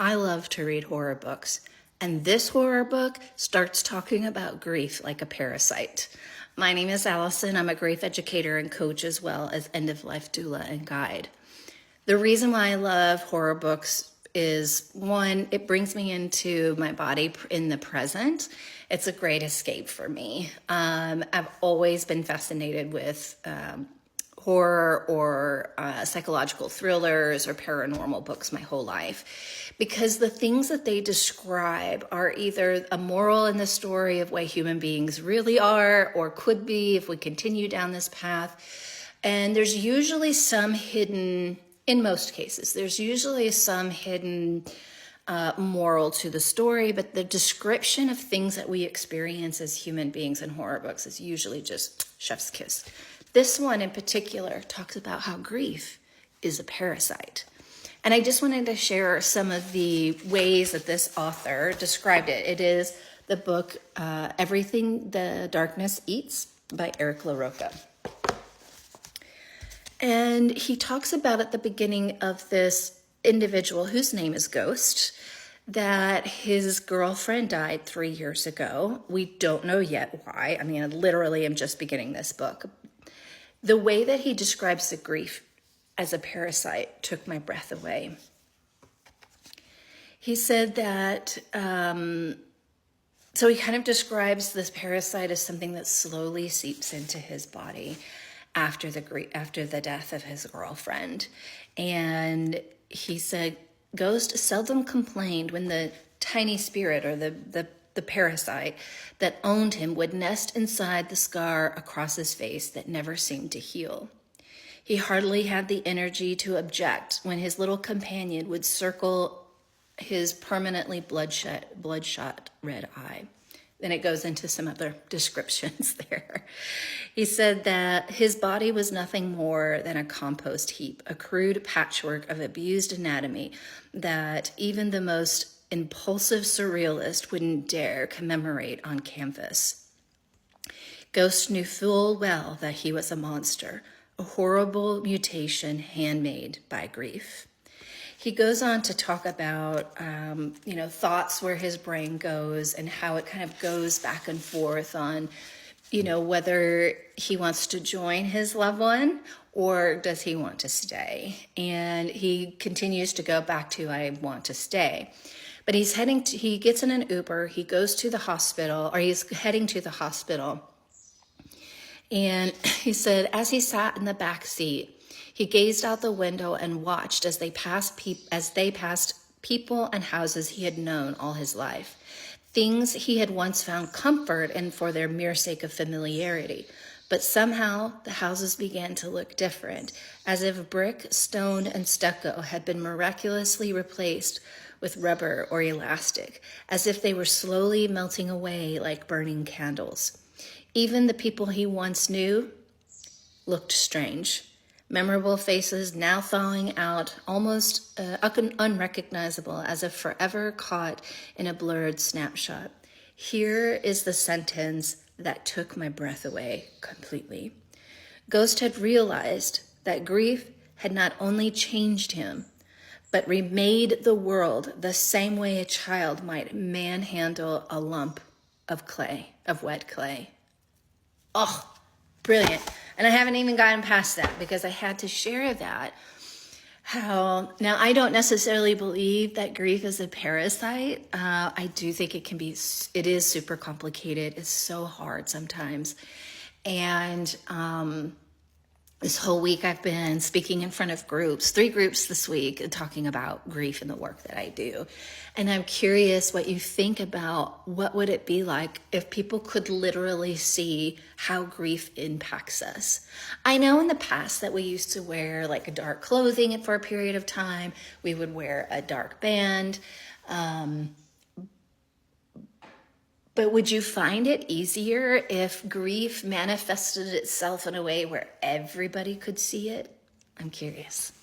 I love to read horror books, and this horror book starts talking about grief like a parasite. My name is Allison. I'm a grief educator and coach, as well as end-of-life doula and guide. The reason why I love horror books is, one, it brings me into my body in the present. It's a great escape for me. I've always been fascinated with horror or psychological thrillers or paranormal books my whole life, because the things that they describe are either a moral in the story of way human beings really are or could be if we continue down this path. And there's usually some hidden, in most cases, there's usually some hidden moral to the story, but the description of things that we experience as human beings in horror books is usually just chef's kiss. This one in particular talks about how grief is a parasite. And I just wanted to share some of the ways that this author described it. It is the book Everything the Darkness Eats by Eric LaRocca. And he talks about at the beginning of this individual whose name is Ghost, that his girlfriend died 3 years ago. We don't know yet why. I mean, I literally am just beginning this book. The way that he describes the grief as a parasite took my breath away. He said that, so he kind of describes this parasite as something that slowly seeps into his body after the death of his girlfriend. And he said, Ghost seldom complained when the tiny spirit or the parasite that owned him would nest inside the scar across his face that never seemed to heal. He hardly had the energy to object when his little companion would circle his permanently bloodshot red eye. Then it goes into some other descriptions there. He said that his body was nothing more than a compost heap, a crude patchwork of abused anatomy that even the most impulsive surrealist wouldn't dare commemorate on canvas. Ghost knew full well that he was a monster, a horrible mutation handmade by grief. He goes on to talk about, thoughts where his brain goes and how it kind of goes back and forth on, whether he wants to join his loved one or does he want to stay. And he continues to go back to, I want to stay. But he gets in an Uber, he goes to the hospital, or he's heading to the hospital. And he said, as he sat in the back seat, he gazed out the window and watched as they passed people and houses he had known all his life. Things he had once found comfort in for their mere sake of familiarity. But somehow the houses began to look different, as if brick, stone, and stucco had been miraculously replaced with rubber or elastic, as if they were slowly melting away like burning candles. Even the people he once knew looked strange. Memorable faces now thawing out, almost unrecognizable, as if forever caught in a blurred snapshot. Here is the sentence that took my breath away completely. Ghost had realized that grief had not only changed him, but remade the world the same way a child might manhandle a lump of clay, of wet clay. Oh, brilliant. And I haven't even gotten past that because I had to share that. Now I don't necessarily believe that grief is a parasite. I do think it is super complicated. It's so hard sometimes. And this whole week I've been speaking in front of 3 groups this week, talking about grief and the work that I do. And I'm curious what you think about what would it be like if people could literally see how grief impacts us. I know in the past that we used to wear like a dark clothing for a period of time. We would wear a dark band. But would you find it easier if grief manifested itself in a way where everybody could see it? I'm curious.